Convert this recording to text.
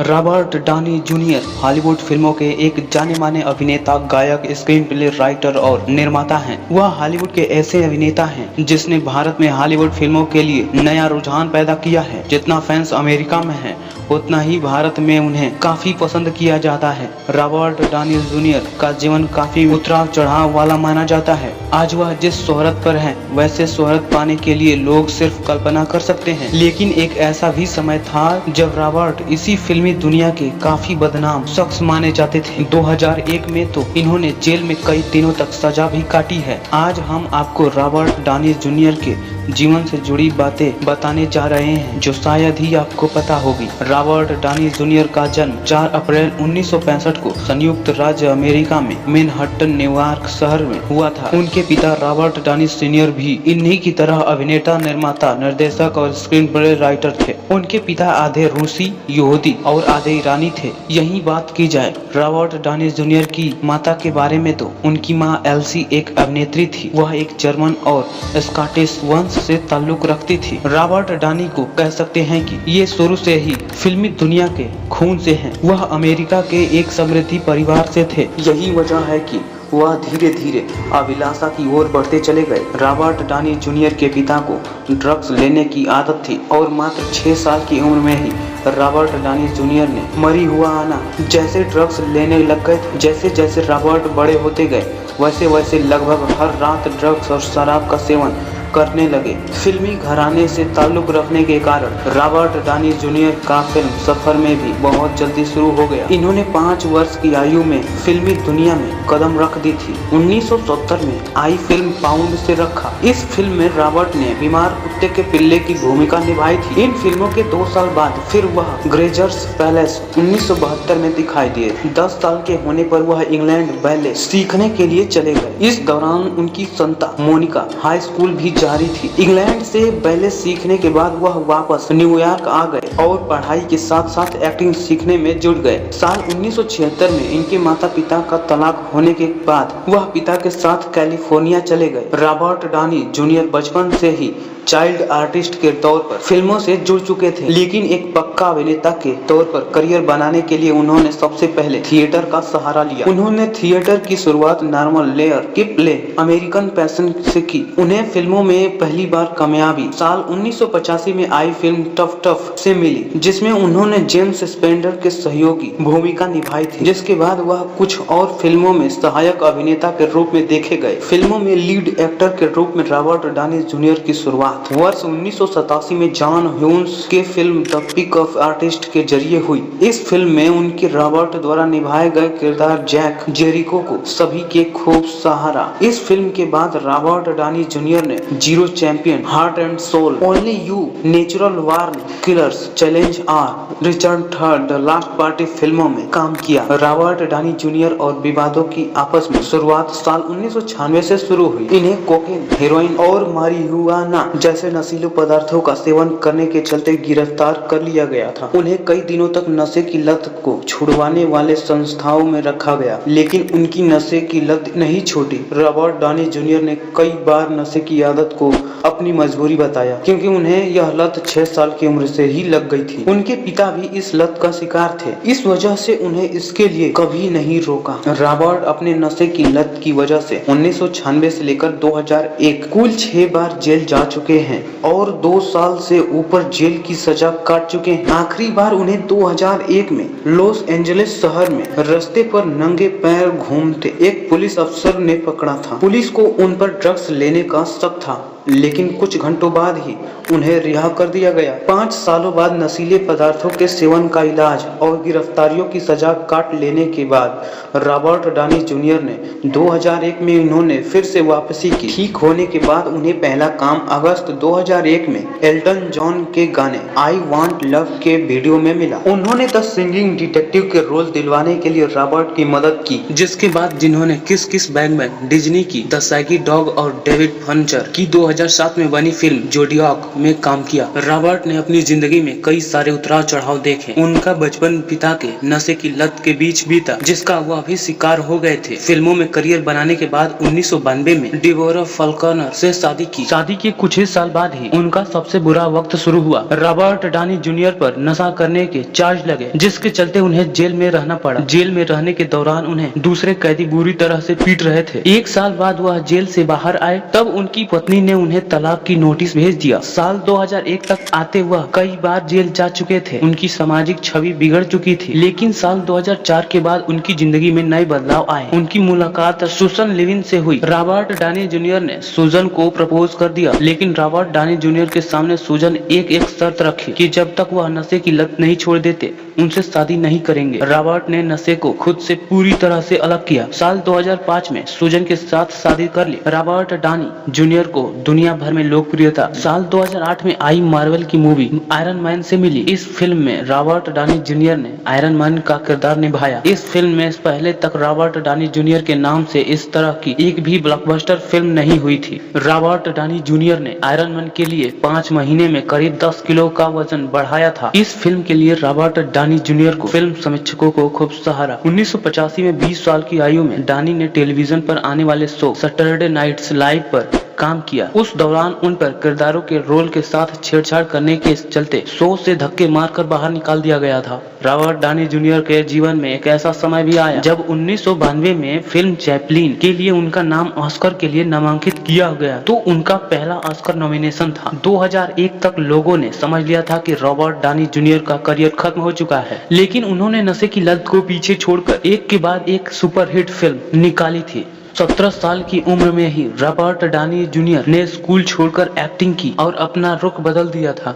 Robert Downey junior Hollywood फिल्मों के एक जाने-माने अभिनेता, गायक, स्क्रीन प्ले राइटर और निर्माता हैं। वह हॉलीवुड के ऐसे अभिनेता हैं जिसने भारत में हॉलीवुड फिल्मों के लिए नया रुझान पैदा किया है। जितना फैंस अमेरिका में हैं, उतना ही भारत में उन्हें काफी पसंद किया जाता है। रॉबर्ट डॉनी जूनियर का जीवन काफी उतार चढ़ाव वाला माना जाता है। आज वह जिस शोहरत पर है, वैसे शोहरत पाने के लिए लोग सिर्फ कल्पना कर सकते हैं। लेकिन एक ऐसा भी समय था जब रॉबर्ट इसी फिल्मी दुनिया के काफी बदनाम शख्स माने जाते थे। 2001 में तो इन्होंने जेल में कई दिनों तक सजा भी काटी है। आज हम आपको रॉबर्ट डॉनी जूनियर के जीवन से जुड़ी बातें बताने जा रहे हैं जो शायद ही आपको पता होगी। रॉबर्ट डॉनी जूनियर का जन्म 4 अप्रैल 1965 को संयुक्त राज्य अमेरिका में मैनहट्टन, न्यूयॉर्क शहर में हुआ था। उनके पिता रॉबर्ट डॉनी सीनियर भी इन्हीं की तरह अभिनेता, निर्माता, निर्देशक और स्क्रीन प्ले राइटर थे। उनके पिता आधे रूसी, यहूदी और आधे ईरानी थे। यही बात की जाए रॉबर्ट डॉनी जूनियर की माता के बारे में तो उनकी मां एल्सी एक अभिनेत्री थी। वह एक जर्मन और स्कॉटिश वंश से ताल्लुक रखती थी। रॉबर्ट डॉनी को कह सकते हैं कि ये शुरू से ही फिल्मी दुनिया के खून से हैं। वह अमेरिका के एक समृद्धि परिवार से थे। यही वजह है कि वह धीरे धीरे अभिलाषा की ओर बढ़ते चले गए। रॉबर्ट डॉनी जूनियर के पिता को ड्रग्स लेने की आदत थी और मात्र 6 साल की उम्र में ही रॉबर्ट डॉनी जूनियर ने marijuana जैसे ड्रग्स लेने लग गए। जैसे जैसे रॉबर्ट बड़े होते गए, वैसे वैसे लगभग हर रात ड्रग्स और शराब का सेवन करने लगे। फिल्मी घराने से ताल्लुक रखने के कारण रॉबर्ट डॉनी जूनियर का फिल्म सफर में भी बहुत जल्दी शुरू हो गया। इन्होंने 5 वर्ष की आयु में फिल्मी दुनिया में कदम रख दी थी। 1970 में आई फिल्म पाउंड से रखा। इस फिल्म में रॉबर्ट ने बीमार कुत्ते के पिल्ले की भूमिका निभाई थी। इन फिल्मों के 2 साल बाद फिर वह ग्रेजर्स पैलेस 1972 में दिखाई दिए। 10 साल के होने पर वह इंग्लैंड बैले सीखने के लिए चले गए। इस दौरान उनकी संता मोनिका हाई स्कूल भी जारी थी। इंग्लैंड से बैले सीखने के बाद वह वापस न्यूयॉर्क आ गए और पढ़ाई के साथ साथ एक्टिंग सीखने में जुट गए। साल 1976 में इनके माता पिता का तलाक होने के बाद वह पिता के साथ कैलिफोर्निया चले गए। रॉबर्ट डॉनी जूनियर बचपन से ही चाइल्ड आर्टिस्ट के तौर पर फिल्मों से जुड़ चुके थे, लेकिन एक पक्का अभिनेता के तौर पर करियर बनाने के लिए उन्होंने सबसे पहले थिएटर का सहारा लिया। उन्होंने थिएटर की शुरुआत नॉर्मन लेयर के प्ले अमेरिकन पैशन से की। उन्हें फिल्मों में पहली बार कामयाबी साल 1985 में आई फिल्म टफ टफ से मिली, जिसमें उन्होंने जेम्स स्पेंडर के सहयोगी भूमिका निभाई थी। जिसके बाद वह कुछ और फिल्मों में सहायक अभिनेता के रूप में देखे गए। फिल्मों में लीड एक्टर के रूप में रॉबर्ट डॉनी जूनियर की शुरुआत वर्ष 1987 में जॉन ह्यूज के film the pick of artist के जरिए हुई। इस फिल्म में उनके रॉबर्ट द्वारा निभाए गए किरदार जैक जेरिको को सभी के खूब सहारा। इस फिल्म के बाद रॉबर्ट डॉनी जूनियर ने zero champion, heart and soul, only you, natural born, killers, challenge are, Richard third, the last party फिल्मों में काम किया। रॉबर्ट डॉनी जूनियर और विवादों की आपस में शुरुआत साल 1996 से शुरू हुई। इन्हें कोकेन, हेरोइन और marijuana जैसे नशीले पदार्थों का सेवन करने के चलते गिरफ्तार कर लिया गया था। उन्हें कई दिनों तक नशे की लत को छुड़वाने वाले संस्थाओं में रखा गया, लेकिन उनकी नशे की लत नहीं छूटी। रॉबर्ट डॉनी जूनियर ने कई बार नशे की आदत को अपनी मजबूरी बताया, क्योंकि उन्हें यह लत 6 साल की उम्र से ही लग गई थी। उनके पिता भी इस लत का शिकार थे, इस वजह से उन्हें इसके लिए कभी नहीं रोका। रॉबर्ट अपने नशे की लत की वजह से 1996 से लेकर 2001 कुल 6 बार जेल जा चुके हैं और 2 साल से ऊपर जेल की सजा काट चुके हैं। आखिरी बार उन्हें 2001 में लॉस एंजलिस शहर में रास्ते पर नंगे पैर घूमते एक पुलिस अफसर ने पकड़ा था। पुलिस को उन पर ड्रग्स लेने का शक था, लेकिन कुछ घंटों बाद ही उन्हें रिहा कर दिया गया। 5 सालों बाद नशीले पदार्थों के सेवन का इलाज और गिरफ्तारियों की सजा काट लेने के बाद रॉबर्ट डॉनी जूनियर ने 2001 में इन्होंने फिर से वापसी की। ठीक होने के बाद उन्हें पहला काम अगस्त 2001 में एल्टन जॉन के गाने आई वांट लव के वीडियो में मिला। उन्होंने द सिंगिंग डिटेक्टिव के रोल दिलवाने के लिए रॉबर्ट की मदद की, जिसके बाद जिन्होंने किस किस बैग में डिज्नी की द सैगी डॉग और डेविड फर्नीचर की 2000 2007 में बनी फिल्म जोडियाक में काम किया। रॉबर्ट ने अपनी जिंदगी में कई सारे उतार चढ़ाव देखे। उनका बचपन पिता के नशे की लत के बीच बीता, जिसका वह भी शिकार हो गए थे। फिल्मों में करियर बनाने के बाद 1992 में डेबोरा फाल्कनर से शादी की। शादी के कुछ ही साल बाद ही उनका सबसे बुरा वक्त शुरू हुआ। रॉबर्ट डानी जूनियर पर नशा करने के चार्ज लगे, जिसके चलते उन्हें जेल में रहना पड़ा। जेल में रहने के दौरान उन्हें दूसरे कैदी बुरी तरह से पीट रहे थे। एक साल बाद वह जेल से बाहर आए, तब उनकी पत्नी ने उन्हें तलाक की नोटिस भेज दिया। साल 2001 तक आते वह कई बार जेल जा चुके थे। उनकी सामाजिक छवि बिगड़ चुकी थी, लेकिन साल 2004 के बाद उनकी जिंदगी में नए बदलाव आए। उनकी मुलाकात सुसन लिविन से हुई। रॉबर्ट डानी जूनियर ने सुजन को प्रपोज कर दिया, लेकिन रॉबर्ट डानी जूनियर के सामने सुजन एक शर्त रखी कि जब तक वह नशे की लत नहीं छोड़ देते उनसे शादी नहीं करेंगे। रॉबर्ट ने नशे को खुद से पूरी तरह से अलग किया। साल 2005 में सुजन के साथ शादी कर ली। रॉबर्ट डानी जूनियर को दुनिया भर में लोकप्रियता साल 2008 में आई मार्वल की मूवी आयरन मैन से मिली। इस फिल्म में रॉबर्ट डानी जूनियर ने आयरन मैन का किरदार निभाया। इस फिल्म में पहले तक रॉबर्ट डानी जूनियर के नाम से इस तरह की एक भी ब्लॉकबस्टर फिल्म नहीं हुई थी। रॉबर्ट डानी जूनियर ने आयरन मैन के लिए 5 महीने में करीब 10 किलो का वजन बढ़ाया था। इस फिल्म के लिए रॉबर्ट डानी जूनियर को फिल्म समीक्षकों को खूब सहारा। 1985 में 20 साल की आयु में डानी ने टेलीविजन पर आने वाले शो सैटरडे नाइट्स लाइव पर काम किया। उस दौरान उन पर किरदारों के रोल के साथ छेड़छाड़ करने के चलते शो से धक्के मारकर बाहर निकाल दिया गया था। रॉबर्ट डानी जूनियर के जीवन में एक ऐसा समय भी आया जब 1992 में फिल्म चैपलिन के लिए उनका नाम ऑस्कर के लिए नामांकित किया गया, तो उनका पहला ऑस्कर नॉमिनेशन था। 2001 तक लोगों ने समझ लिया था कि रॉबर्ट डानी जूनियर का करियर खत्म हो चुका है, लेकिन उन्होंने नशे की लत को पीछे छोड़कर एक के बाद एक सुपरहिट फिल्म निकाली थी। 17 साल की उम्र में ही रॉबर्ट डानी जूनियर ने स्कूल छोड़कर एक्टिंग की और अपना रुख बदल दिया था।